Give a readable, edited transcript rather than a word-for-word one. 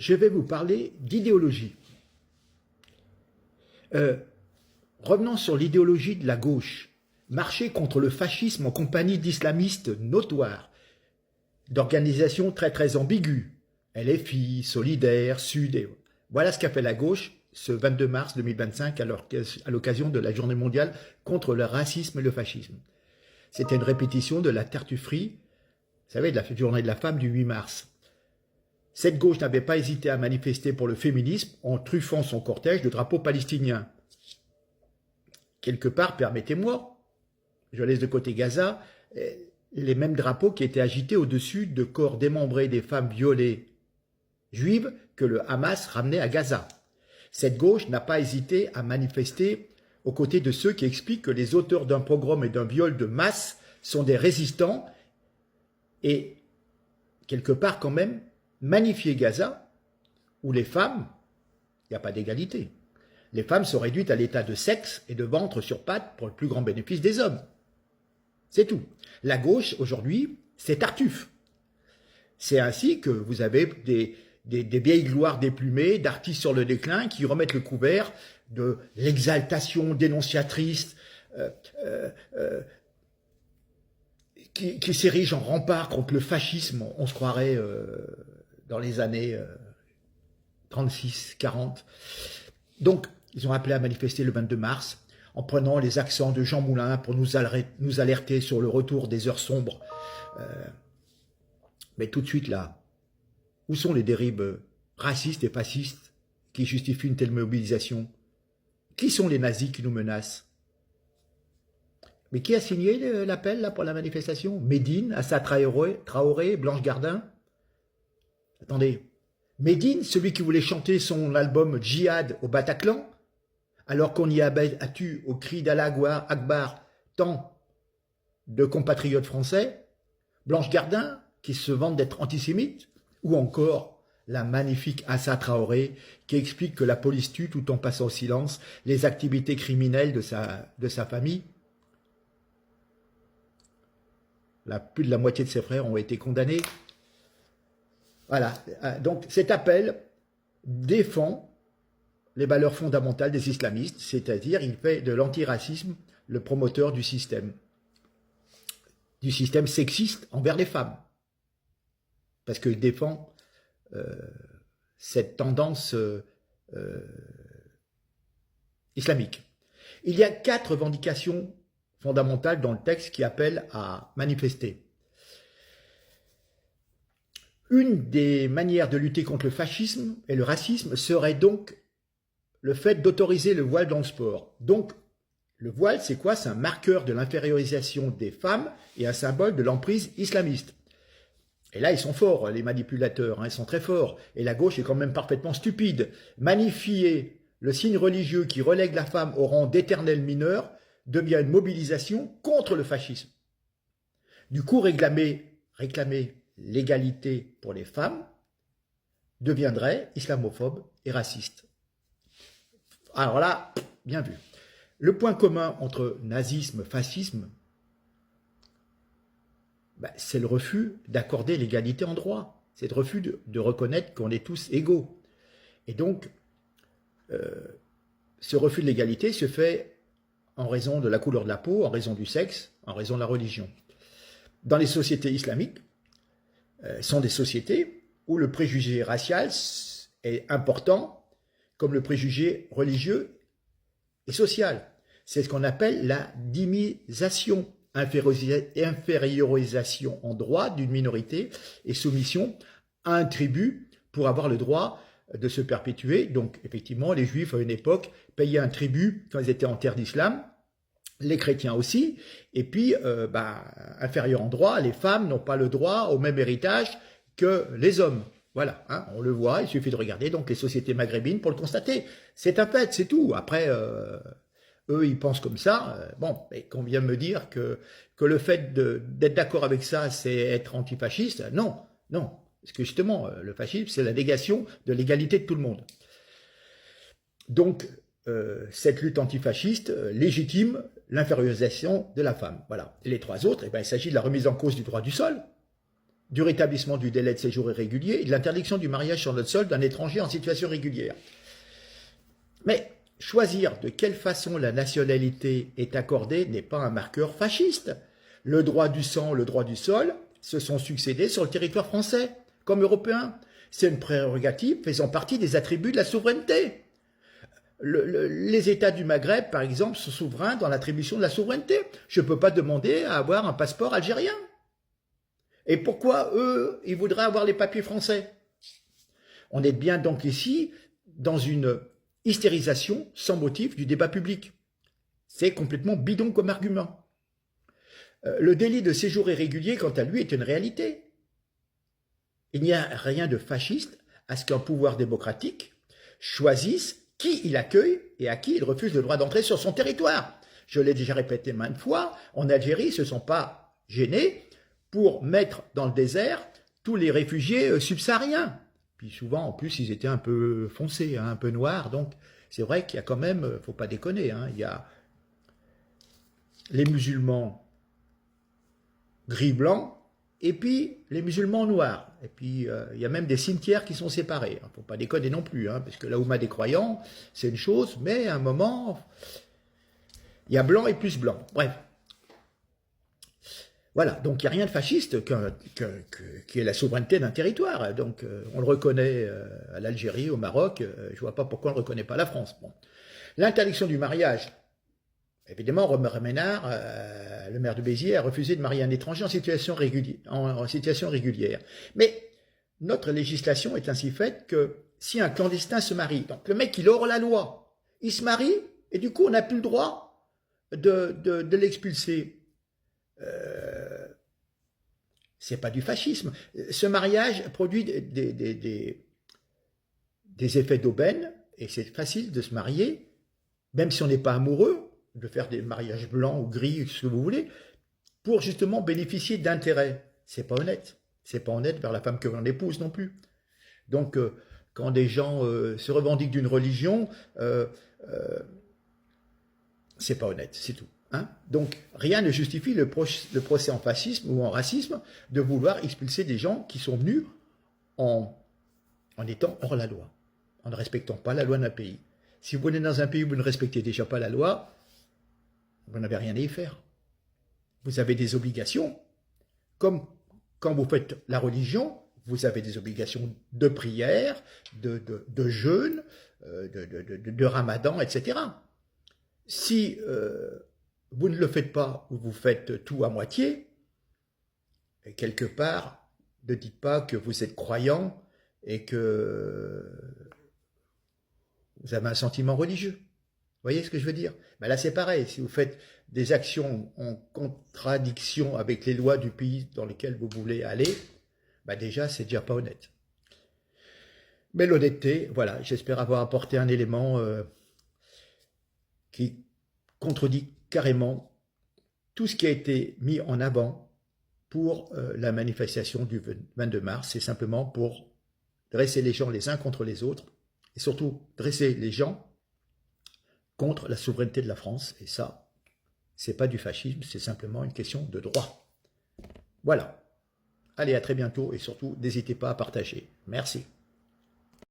je vais vous parler d'idéologie. Revenons sur l'idéologie de la gauche. Marcher contre le fascisme en compagnie d'islamistes notoires, d'organisations très ambiguës, LFI, Solidaire, Sud, et voilà ce qu'a fait la gauche ce 22 mars 2025 à l'occasion de la journée mondiale contre le racisme et le fascisme. C'était une répétition de la tartufferie, vous savez, de la journée de la femme du 8 mars. Cette gauche n'avait pas hésité à manifester pour le féminisme en truffant son cortège de drapeaux palestiniens. Quelque part, permettez-moi, je laisse de côté Gaza, les mêmes drapeaux qui étaient agités au-dessus de corps démembrés des femmes violées juives que le Hamas ramenait à Gaza. Cette gauche n'a pas hésité à manifester aux côtés de ceux qui expliquent que les auteurs d'un pogrom et d'un viol de masse sont des résistants et, quelque part quand même, magnifier Gaza, où les femmes, il n'y a pas d'égalité. Les femmes sont réduites à l'état de sexe et de ventre sur pattes pour le plus grand bénéfice des hommes. C'est tout. La gauche, aujourd'hui, c'est Tartuffe. C'est ainsi que vous avez des vieilles gloires déplumées, d'artistes sur le déclin, qui remettent le couvert de l'exaltation dénonciatrice, qui s'érige en rempart contre le fascisme. On se croirait dans les années 36, 40. Donc, ils ont appelé à manifester le 22 mars, en prenant les accents de Jean Moulin pour nous alerter sur le retour des heures sombres. Mais tout de suite, là, où sont les dérives racistes et fascistes qui justifient une telle mobilisation? Qui sont les nazis qui nous menacent? Mais qui a signé l'appel là pour la manifestation? Médine, Assa Traoré, Blanche Gardin? Attendez, Médine, celui qui voulait chanter son album Djihad au Bataclan, alors qu'on y a battu au cri d'Allah Akbar tant de compatriotes français? Blanche Gardin, qui se vante d'être antisémite? Ou encore la magnifique Assa Traoré, qui explique que la police tue tout en passant au silence les activités criminelles de sa famille? Plus de la moitié de ses frères ont été condamnés. Voilà, donc cet appel défend les valeurs fondamentales des islamistes, c'est-à-dire il fait de l'antiracisme le promoteur du système sexiste envers les femmes, parce qu'il défend cette tendance islamique. Il y a 4 revendications fondamentales dans le texte qui appellent à manifester. Une des manières de lutter contre le fascisme et le racisme serait donc le fait d'autoriser le voile dans le sport. Donc, le voile, c'est quoi? C'est un marqueur de l'infériorisation des femmes et un symbole de l'emprise islamiste. Et là, ils sont forts, les manipulateurs, hein, ils sont très forts. Et la gauche est quand même parfaitement stupide. Magnifier le signe religieux qui relègue la femme au rang d'éternel mineur devient une mobilisation contre le fascisme. Du coup, réclamer l'égalité pour les femmes deviendrait islamophobe et raciste. Alors là, bien vu. Le point commun entre nazisme et fascisme, c'est le refus d'accorder l'égalité en droit. C'est le refus de reconnaître qu'on est tous égaux. Et donc, ce refus de l'égalité se fait en raison de la couleur de la peau, en raison du sexe, en raison de la religion. Dans les sociétés islamiques, sont des sociétés où le préjugé racial est important, comme le préjugé religieux et social. C'est ce qu'on appelle la dhimisation, infériorisation en droit d'une minorité et soumission à un tribut pour avoir le droit de se perpétuer. Donc, effectivement, les Juifs, à une époque, payaient un tribut quand ils étaient en terre d'islam, les chrétiens aussi, et puis, inférieur en droit, les femmes n'ont pas le droit au même héritage que les hommes. Voilà, hein, on le voit, il suffit de regarder donc les sociétés maghrébines pour le constater. C'est un fait, c'est tout. Après, eux, ils pensent comme ça. Bon, et qu'on vient me dire que le fait d'être d'accord avec ça, c'est être antifasciste. Non, non. Parce que justement, le fascisme, c'est la négation de l'égalité de tout le monde. Donc, cette lutte antifasciste légitime l'infériorisation de la femme. Voilà. Et les 3 autres, il s'agit de la remise en cause du droit du sol, du rétablissement du délai de séjour irrégulier et de l'interdiction du mariage sur notre sol d'un étranger en situation régulière. Mais choisir de quelle façon la nationalité est accordée n'est pas un marqueur fasciste. Le droit du sang, le droit du sol se sont succédés sur le territoire français, comme européen. C'est une prérogative faisant partie des attributs de la souveraineté. Les États du Maghreb, par exemple, sont souverains dans l'attribution de la souveraineté. Je ne peux pas demander à avoir un passeport algérien. Et pourquoi eux, ils voudraient avoir les papiers français? On est bien donc ici dans une hystérisation sans motif du débat public. C'est complètement bidon comme argument. Le délit de séjour irrégulier, quant à lui, est une réalité. Il n'y a rien de fasciste à ce qu'un pouvoir démocratique choisisse qui il accueille et à qui il refuse le droit d'entrer sur son territoire. Je l'ai déjà répété maintes fois, en Algérie, ils ne se sont pas gênés pour mettre dans le désert tous les réfugiés subsahariens. Puis souvent, en plus, ils étaient un peu foncés, un peu noirs, donc c'est vrai qu'il y a quand même, il ne faut pas déconner, il y a les musulmans gris-blancs, et puis les musulmans noirs. Et puis il y a même des cimetières qui sont séparés. Il ne faut pas déconner non plus, parce que la Oumma des croyants, c'est une chose, mais à un moment, il y a blanc et plus blanc. Bref. Voilà, donc il n'y a rien de fasciste qui est la souveraineté d'un territoire. Donc on le reconnaît à l'Algérie, au Maroc, je ne vois pas pourquoi on ne le reconnaît pas à la France. Bon. L'interdiction du mariage. Évidemment, Robert Ménard, le maire de Béziers, a refusé de marier un étranger en situation régulière. Mais notre législation est ainsi faite que si un clandestin se marie, donc le mec il est hors la loi, il se marie et du coup on n'a plus le droit de l'expulser. C'est pas du fascisme. Ce mariage produit des effets d'aubaine et c'est facile de se marier, même si on n'est pas amoureux, de faire des mariages blancs ou gris, ce que vous voulez, pour justement bénéficier d'intérêts. C'est pas honnête. C'est pas honnête vers la femme que l'on épouse non plus. Donc, quand des gens se revendiquent d'une religion, c'est pas honnête, c'est tout. Donc, rien ne justifie le procès en fascisme ou en racisme de vouloir expulser des gens qui sont venus en étant hors la loi, en ne respectant pas la loi d'un pays. Si vous venez dans un pays où vous ne respectez déjà pas la loi, vous n'avez rien à y faire. Vous avez des obligations, comme quand vous faites la religion, vous avez des obligations de prière, de jeûne, de ramadan, etc. Si vous ne le faites pas ou vous faites tout à moitié, et quelque part, ne dites pas que vous êtes croyant et que vous avez un sentiment religieux. Vous voyez ce que je veux dire? Ben là, c'est pareil. Si vous faites des actions en contradiction avec les lois du pays dans lequel vous voulez aller, ben déjà, c'est déjà pas honnête. Mais l'honnêteté, voilà, j'espère avoir apporté un élément qui contredit carrément tout ce qui a été mis en avant pour la manifestation du 22 mars. C'est simplement pour dresser les gens les uns contre les autres et surtout dresser les gens contre la souveraineté de la France. Et ça, c'est pas du fascisme, c'est simplement une question de droit. Voilà. Allez, à très bientôt et surtout, n'hésitez pas à partager. Merci.